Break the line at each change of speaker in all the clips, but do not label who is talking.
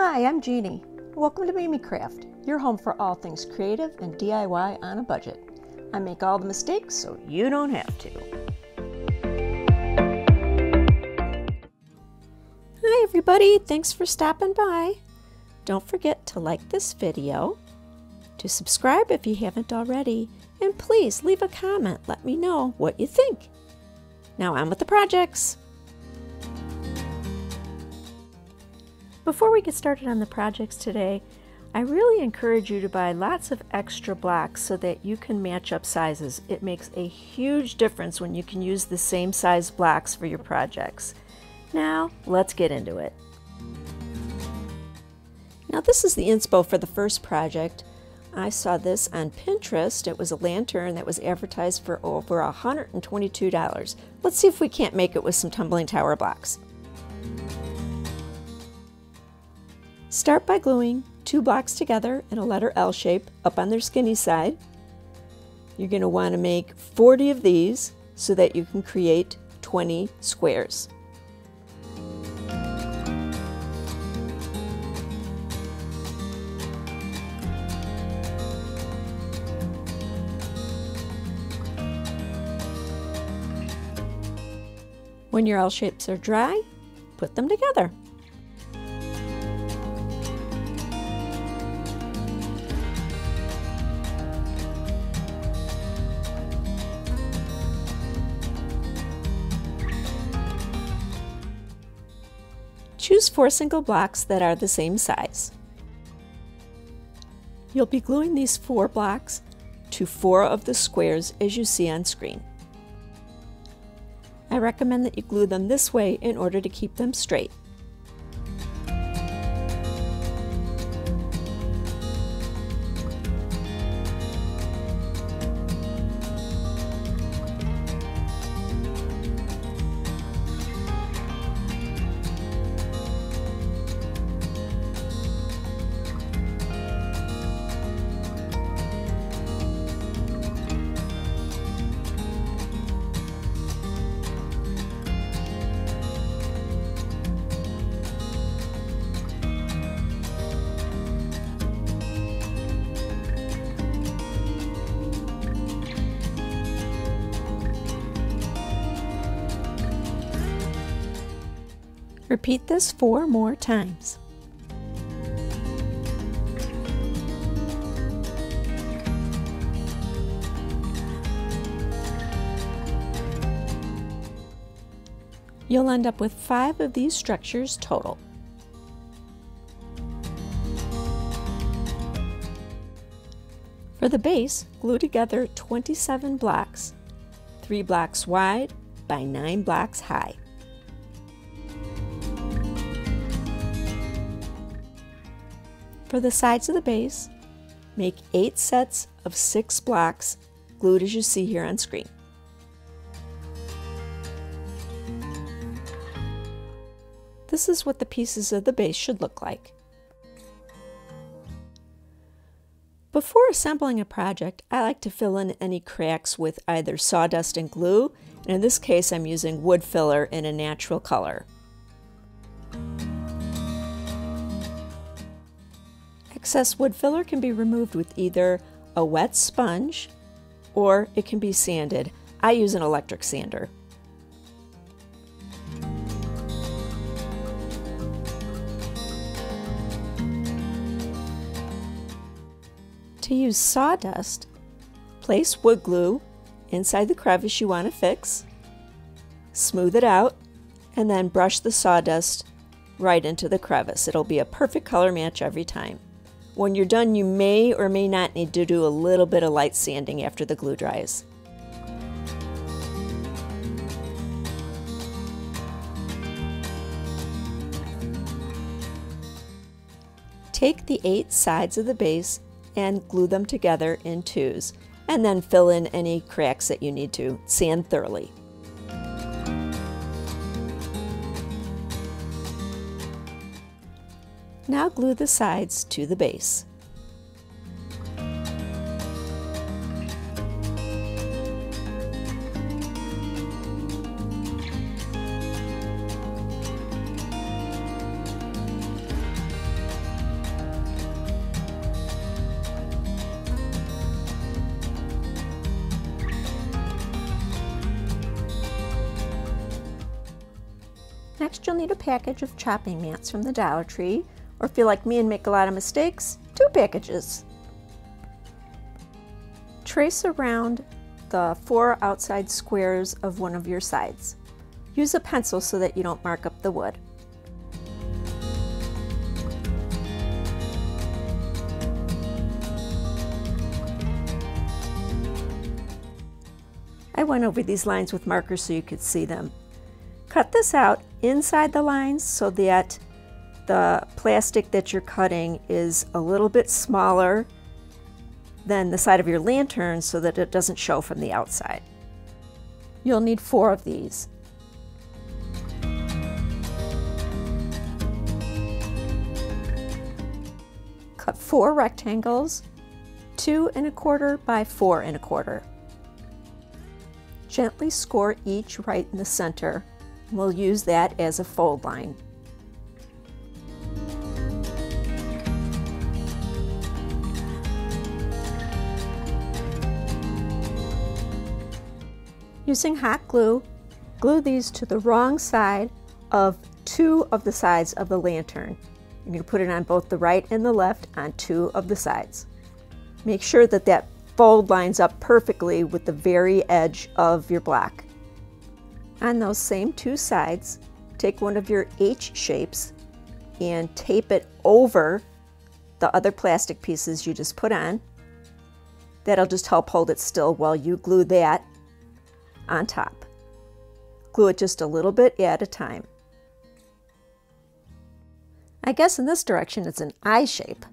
Hi, I'm Jeannie. Welcome to Mimi Craft, your home for all things creative and DIY on a budget. I make all the mistakes so you don't have to. Hi everybody, thanks for stopping by. Don't forget to like this video, to subscribe if you haven't already, and please leave a comment. Let me know what you think. Now on with the projects. Before we get started on the projects today, I really encourage you to buy lots of extra blocks so that you can match up sizes. It makes a huge difference when you can use the same size blocks for your projects. Now, let's get into it. Now this is the inspo for the first project. I saw this on Pinterest. It was a lantern that was advertised for over $122. Let's see if we can't make it with some tumbling tower blocks. Start by gluing 2 blocks together in a letter L shape up on their skinny side. You're going to want to make 40 of these so that you can create 20 squares. When your L shapes are dry, put them together. Choose 4 single blocks that are the same size. You'll be gluing these 4 blocks to 4 of the squares as you see on screen. I recommend that you glue them this way in order to keep them straight. Repeat this 4 more times. You'll end up with 5 of these structures total. For the base, glue together 27 blocks, 3 blocks wide by 9 blocks high. For the sides of the base, make 8 sets of 6 blocks glued as you see here on screen. This is what the pieces of the base should look like. Before assembling a project, I like to fill in any cracks with either sawdust and glue, and in this case I'm using wood filler in a natural color. Excess wood filler can be removed with either a wet sponge or it can be sanded. I use an electric sander. To use sawdust, place wood glue inside the crevice you want to fix, smooth it out, and then brush the sawdust right into the crevice. It'll be a perfect color match every time. When you're done, you may or may not need to do a little bit of light sanding after the glue dries. Take the 8 sides of the base and glue them together in 2s, and then fill in any cracks that you need to. Sand thoroughly. Now glue the sides to the base. Next, you'll need a package of chopping mats from the Dollar Tree, or if you're like me and make a lot of mistakes, 2 packages. Trace around the 4 outside squares of one of your sides. Use a pencil so that you don't mark up the wood. I went over these lines with markers so you could see them. Cut this out inside the lines so that the plastic that you're cutting is a little bit smaller than the side of your lantern so that it doesn't show from the outside. You'll need 4 of these. Cut 4 rectangles, 2 1/4 by 4 1/4. Gently score each right in the center. We'll use that as a fold line. Using hot glue, glue these to the wrong side of 2 of the sides of the lantern. You're going to put it on both the right and the left on 2 of the sides. Make sure that that fold lines up perfectly with the very edge of your block. On those same 2 sides, take one of your H shapes and tape it over the other plastic pieces you just put on. That'll just help hold it still while you glue that on top. Glue it just a little bit at a time. I guess in this direction it's an I shape.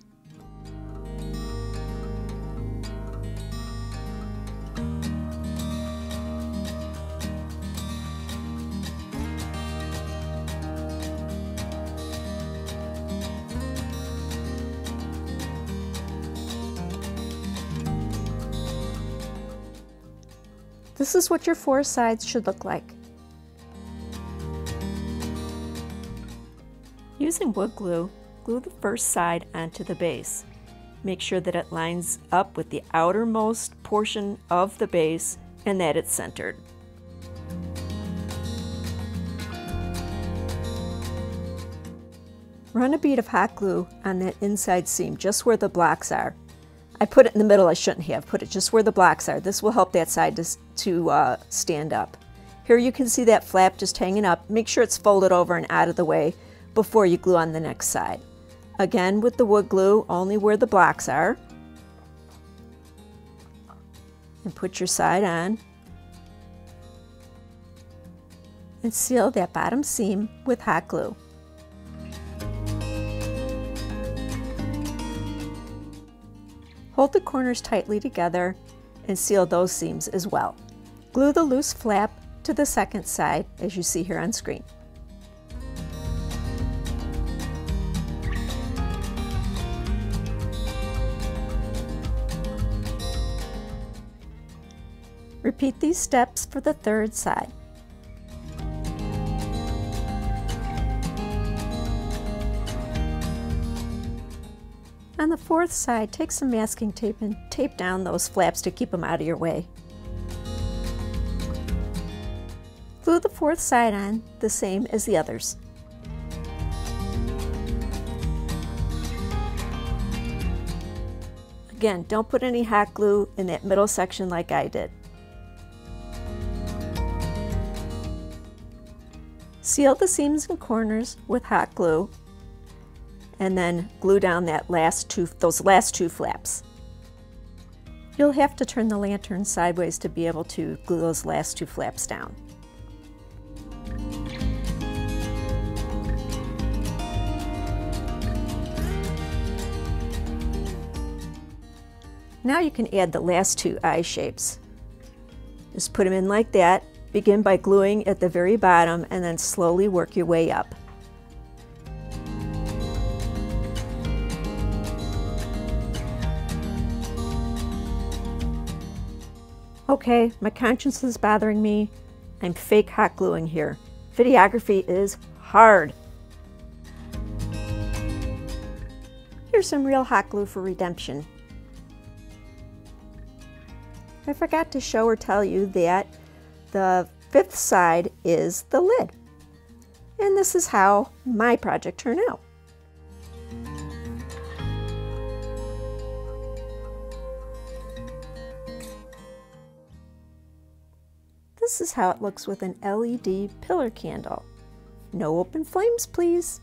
This is what your 4 sides should look like. Using wood glue, glue the first side onto the base. Make sure that it lines up with the outermost portion of the base and that it's centered. Run a bead of hot glue on that inside seam, just where the blocks are. I put it in the middle, I shouldn't have. Put it just where the blocks are. This will help that side to stand up. Here you can see that flap just hanging up. Make sure it's folded over and out of the way before you glue on the next side. Again, with the wood glue, only where the blocks are. And put your side on. And seal that bottom seam with hot glue. Hold the corners tightly together and seal those seams as well. Glue the loose flap to the second side as you see here on screen. Repeat these steps for the third side. On the fourth side, take some masking tape and tape down those flaps to keep them out of your way. Glue the fourth side on the same as the others. Again, don't put any hot glue in that middle section like I did. Seal the seams and corners with hot glue and then glue down those last two flaps. You'll have to turn the lantern sideways to be able to glue those last 2 flaps down. Now you can add the last 2 eye shapes. Just put them in like that. Begin by gluing at the very bottom and then slowly work your way up. Okay, my conscience is bothering me. I'm fake hot gluing here. Videography is hard. Here's some real hot glue for redemption. I forgot to show or tell you that the 5th side is the lid. And this is how my project turned out. This is how it looks with an LED pillar candle. No open flames, please.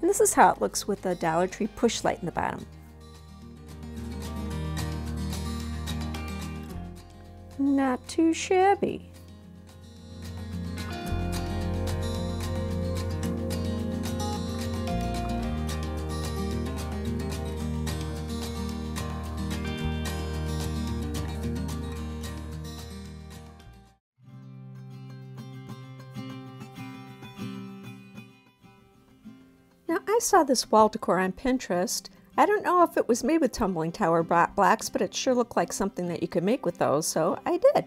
And this is how it looks with a Dollar Tree push light in the bottom. Not too shabby. Now, I saw this wall decor on Pinterest. I don't know if it was made with tumbling tower blocks, but it sure looked like something that you could make with those, so I did.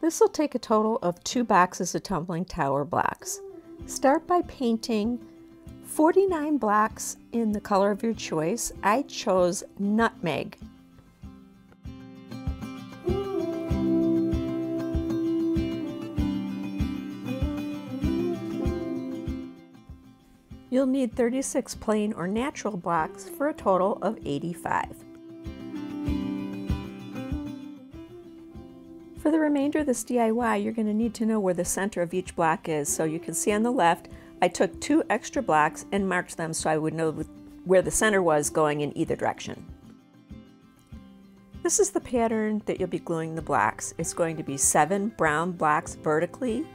This will take a total of 2 boxes of tumbling tower blocks. Start by painting 49 blocks in the color of your choice. I chose nutmeg. You'll need 36 plain or natural blocks for a total of 85. For the remainder of this DIY, you're going to need to know where the center of each block is. So you can see on the left, I took 2 extra blocks and marked them so I would know where the center was going in either direction. This is the pattern that you'll be gluing the blocks. It's going to be 7 brown blocks vertically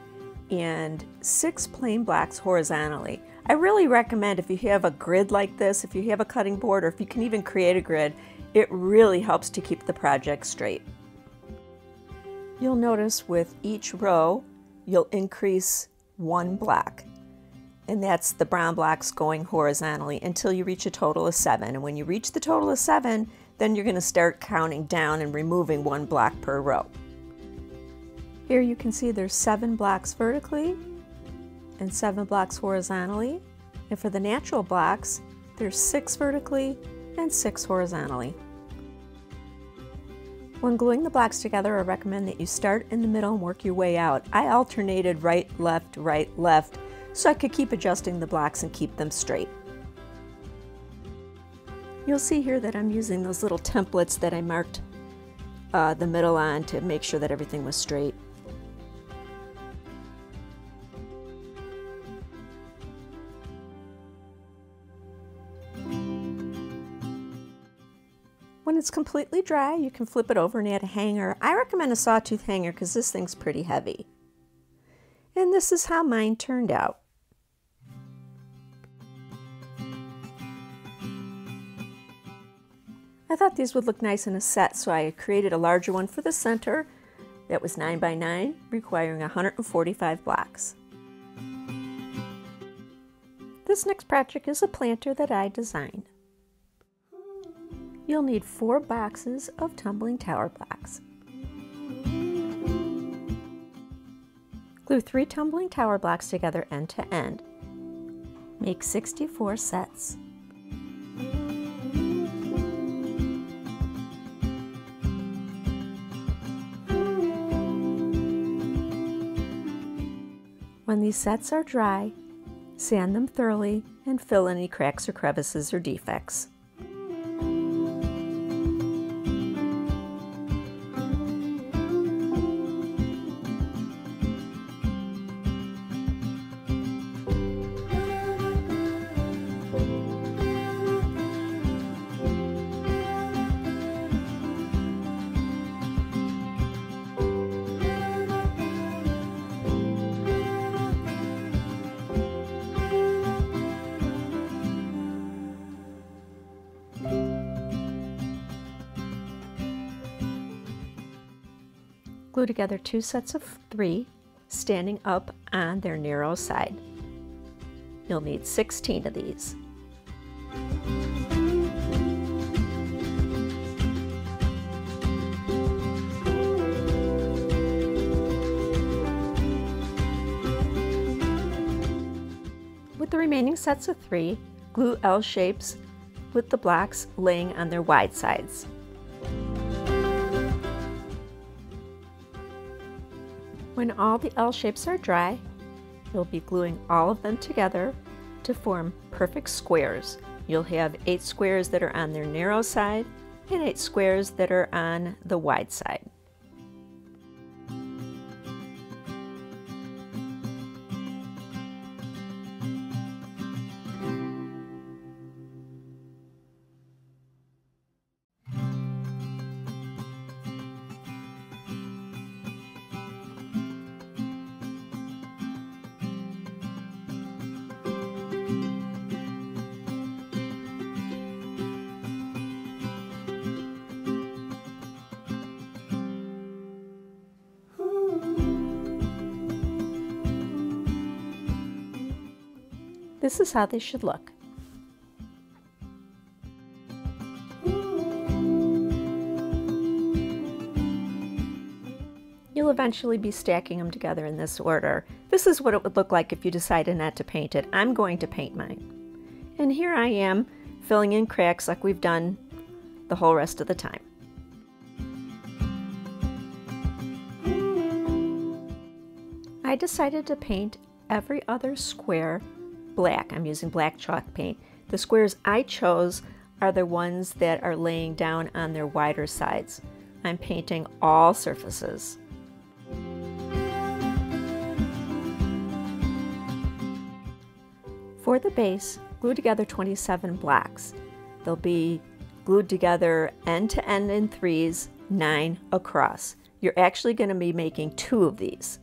and 6 plain blocks horizontally. I really recommend, if you have a grid like this, if you have a cutting board, or if you can even create a grid, it really helps to keep the project straight. You'll notice with each row, you'll increase 1 block. And that's the brown blocks going horizontally until you reach a total of 7. And when you reach the total of 7, then you're going to start counting down and removing 1 block per row. Here you can see there's 7 blocks vertically and 7 blocks horizontally. And for the natural blocks, there's 6 vertically and 6 horizontally. When gluing the blocks together, I recommend that you start in the middle and work your way out. I alternated right, left, so I could keep adjusting the blocks and keep them straight. You'll see here that I'm using those little templates that I marked the middle on to make sure that everything was straight. When it's completely dry, you can flip it over and add a hanger. I recommend a sawtooth hanger because this thing's pretty heavy. And this is how mine turned out. I thought these would look nice in a set, so I created a larger one for the center that was 9 by 9, requiring 145 blocks. This next project is a planter that I designed. You'll need 4 boxes of tumbling tower blocks. Glue 3 tumbling tower blocks together end to end. Make 64 sets. When these sets are dry, sand them thoroughly and fill any cracks or crevices or defects. Glue together 2 sets of 3, standing up on their narrow side. You'll need 16 of these. remaining sets of 3, glue L shapes with the blocks laying on their wide sides. When all the L shapes are dry, you'll be gluing all of them together to form perfect squares. You'll have 8 squares that are on their narrow side and 8 squares that are on the wide side. This is how they should look. You'll eventually be stacking them together in this order. This is what it would look like if you decided not to paint it. I'm going to paint mine. And here I am filling in cracks like we've done the whole rest of the time. I decided to paint every other square black. I'm using black chalk paint. The squares I chose are the ones that are laying down on their wider sides. I'm painting all surfaces. For the base, glue together 27 blocks. They'll be glued together end to end in 3s, 9 across. You're actually going to be making 2 of these.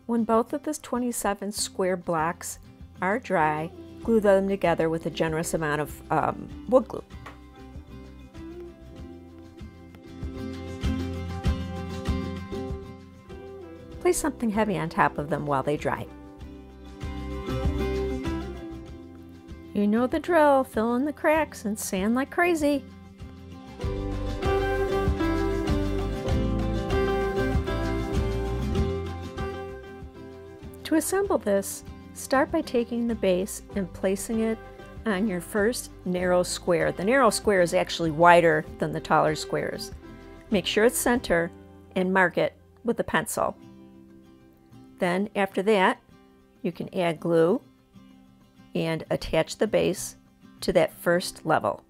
When both of the 27 square blocks are dry, glue them together with a generous amount of wood glue. Place something heavy on top of them while they dry. You know the drill, fill in the cracks and sand like crazy. To assemble this, start by taking the base and placing it on your first narrow square. The narrow square is actually wider than the taller squares. Make sure it's center and mark it with a pencil. Then after that, you can add glue and attach the base to that first level.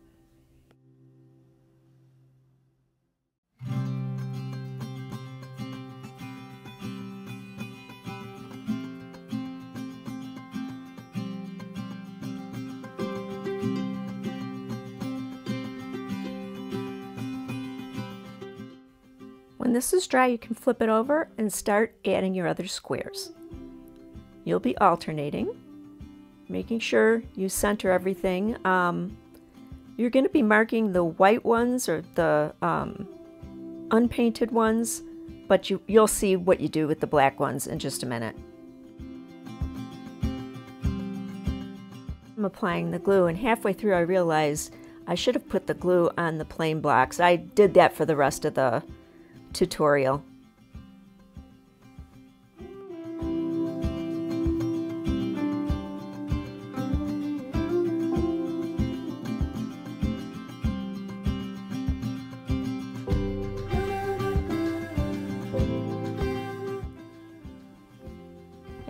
When this is dry, you can flip it over and start adding your other squares. You'll be alternating, making sure you center everything. You're going to be marking the white ones or the unpainted ones, but you'll see what you do with the black ones in just a minute. I'm applying the glue, and halfway through I realized I should have put the glue on the plain blocks. I did that for the rest of the tutorial.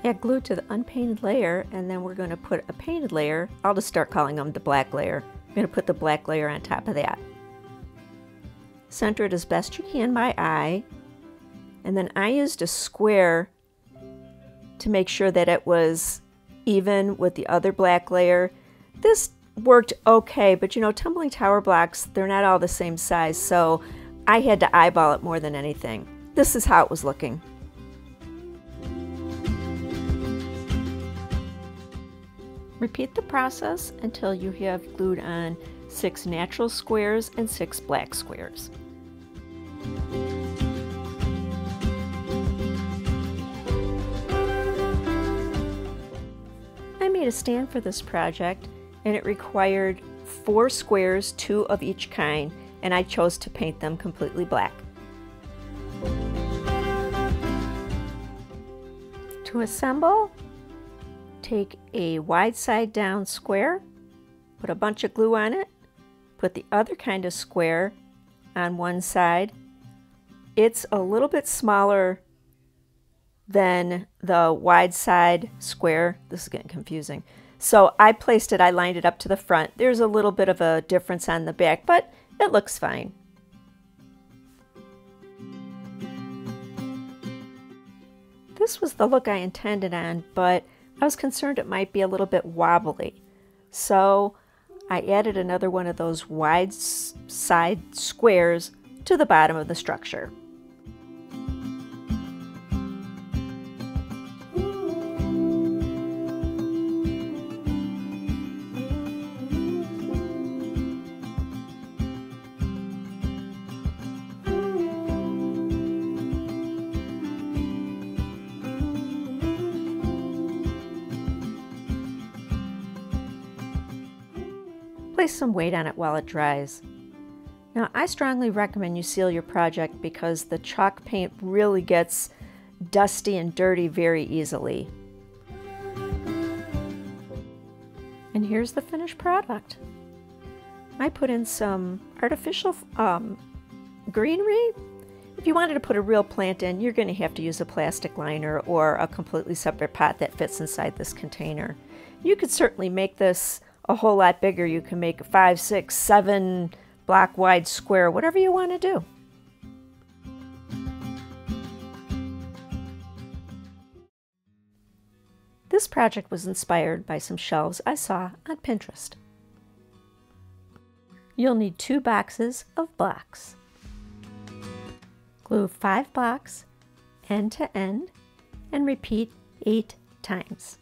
Add glue to the unpainted layer, and then we're going to put a painted layer. I'll just start calling them the black layer. I'm going to put the black layer on top of that. Center it as best you can by eye, and then I used a square to make sure that it was even with the other black layer. This worked okay, but you know, tumbling tower blocks, they're not all the same size, so I had to eyeball it more than anything. This is how it was looking. Repeat the process until you have glued on 6 natural squares and 6 black squares. I made a stand for this project, and it required 4 squares, 2 of each kind, and I chose to paint them completely black. To assemble, take a wide side down square, put a bunch of glue on it, put the other kind of square on one side. It's a little bit smaller than the wide side square. This is getting confusing. So I lined it up to the front. There's a little bit of a difference on the back, but it looks fine. This was the look I intended on, but I was concerned it might be a little bit wobbly. So I added another one of those wide side squares to the bottom of the structure. Place some weight on it while it dries. Now, I strongly recommend you seal your project because the chalk paint really gets dusty and dirty very easily. And here's the finished product. I put in some artificial greenery. If you wanted to put a real plant in, you're going to have to use a plastic liner or a completely separate pot that fits inside this container. You could certainly make this a whole lot bigger. You can make a 5, 6, 7 block wide square, whatever you want to do. This project was inspired by some shelves I saw on Pinterest. You'll need 2 boxes of blocks. Glue 5 blocks end to end and repeat 8 times.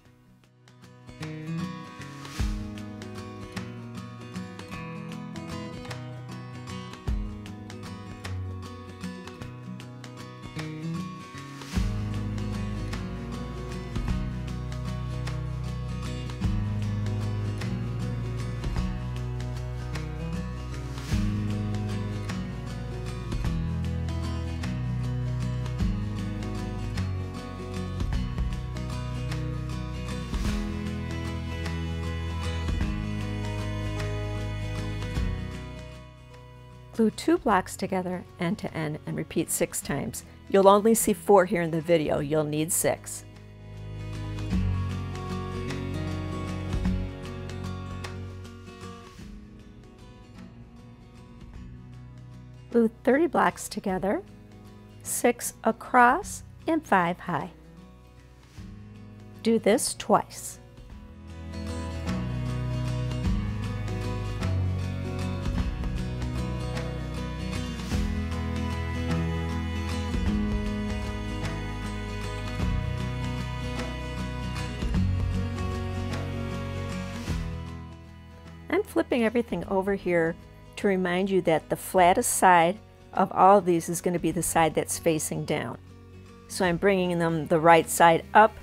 Glue 2 blocks together end to end and repeat 6 times. You'll only see 4 here in the video. You'll need 6. Glue 30 blocks together, 6 across and 5 high. Do this twice. I'm flipping everything over here to remind you that the flattest side of all of these is going to be the side that's facing down. So I'm bringing them the right side up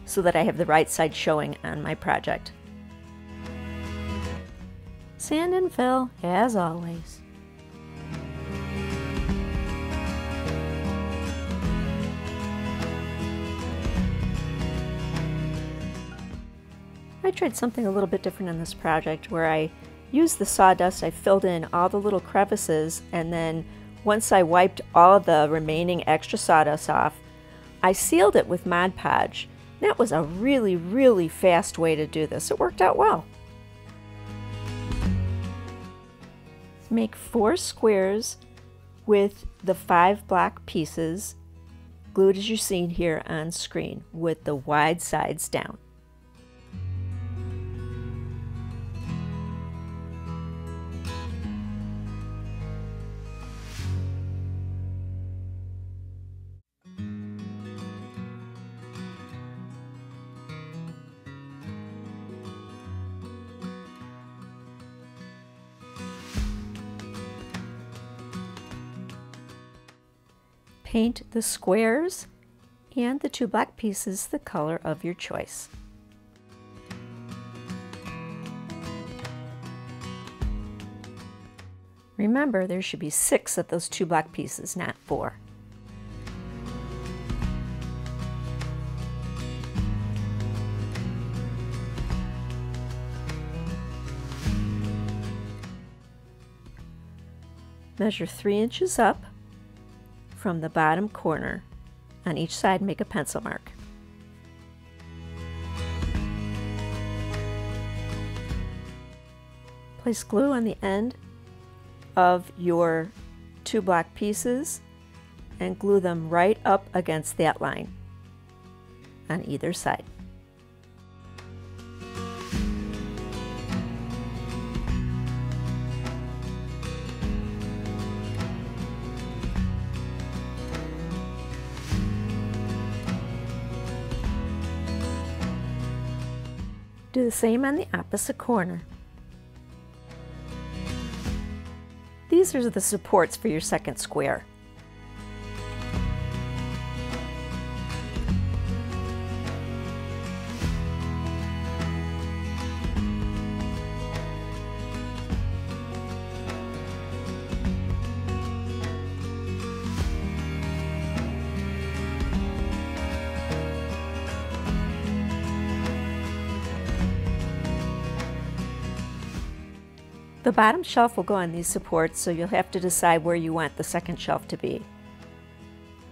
so that I have the right side showing on my project. Sand and fill, as always. I tried something a little bit different in this project where I used the sawdust, I filled in all the little crevices, and then once I wiped all the remaining extra sawdust off, I sealed it with Mod Podge. That was a really, really fast way to do this. It worked out well. Make 4 squares with the 5 block pieces glued as you've seen here on screen with the wide sides down. Paint the squares and the 2 black pieces the color of your choice. Remember, there should be 6 of those 2 black pieces, not 4. Measure 3 inches up from the bottom corner. On each side, make a pencil mark. Place glue on the end of your 2 block pieces and glue them right up against that line on either side. Do the same on the opposite corner. These are the supports for your second square. The bottom shelf will go on these supports, so you'll have to decide where you want the second shelf to be.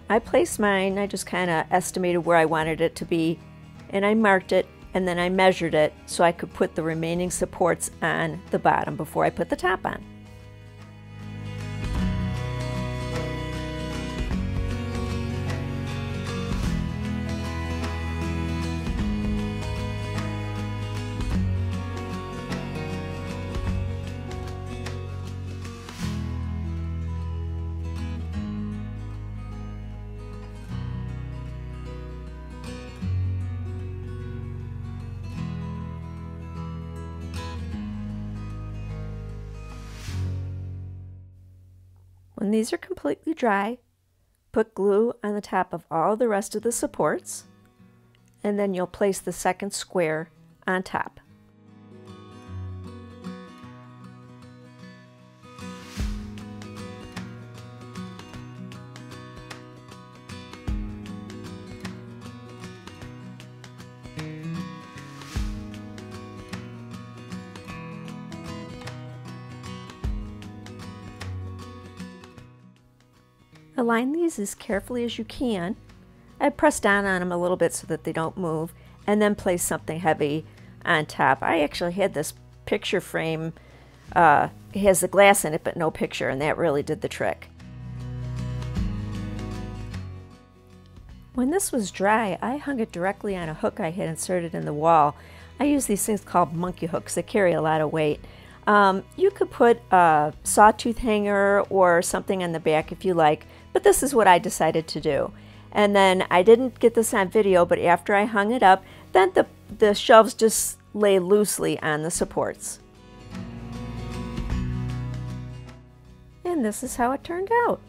I placed mine, I just kind of estimated where I wanted it to be, and I marked it, and then I measured it so I could put the remaining supports on the bottom before I put the top on. When these are completely dry, put glue on the top of all the rest of the supports, and then you'll place the second square on top. Align these as carefully as you can. I press down on them a little bit so that they don't move, and then place something heavy on top. I actually had this picture frame, it has the glass in it but no picture, and that really did the trick. When this was dry, I hung it directly on a hook I had inserted in the wall. I use these things called monkey hooks that carry a lot of weight. You could put a sawtooth hanger or something on the back if you like, but this is what I decided to do. And then I didn't get this on video, but after I hung it up, then the shelves just lay loosely on the supports. And this is how it turned out.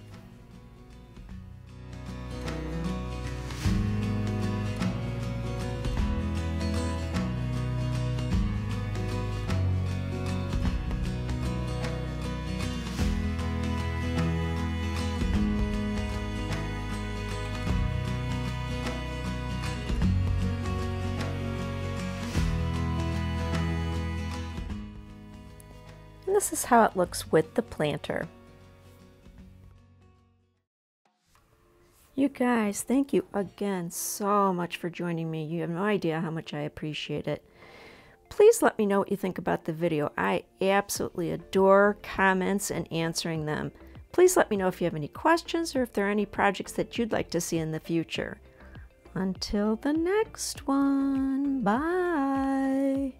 And this is how it looks with the planter. You guys, thank you again so much for joining me. You have no idea how much I appreciate it. Please let me know what you think about the video. I absolutely adore comments and answering them. Please let me know if you have any questions or if there are any projects that you'd like to see in the future. Until the next one, bye.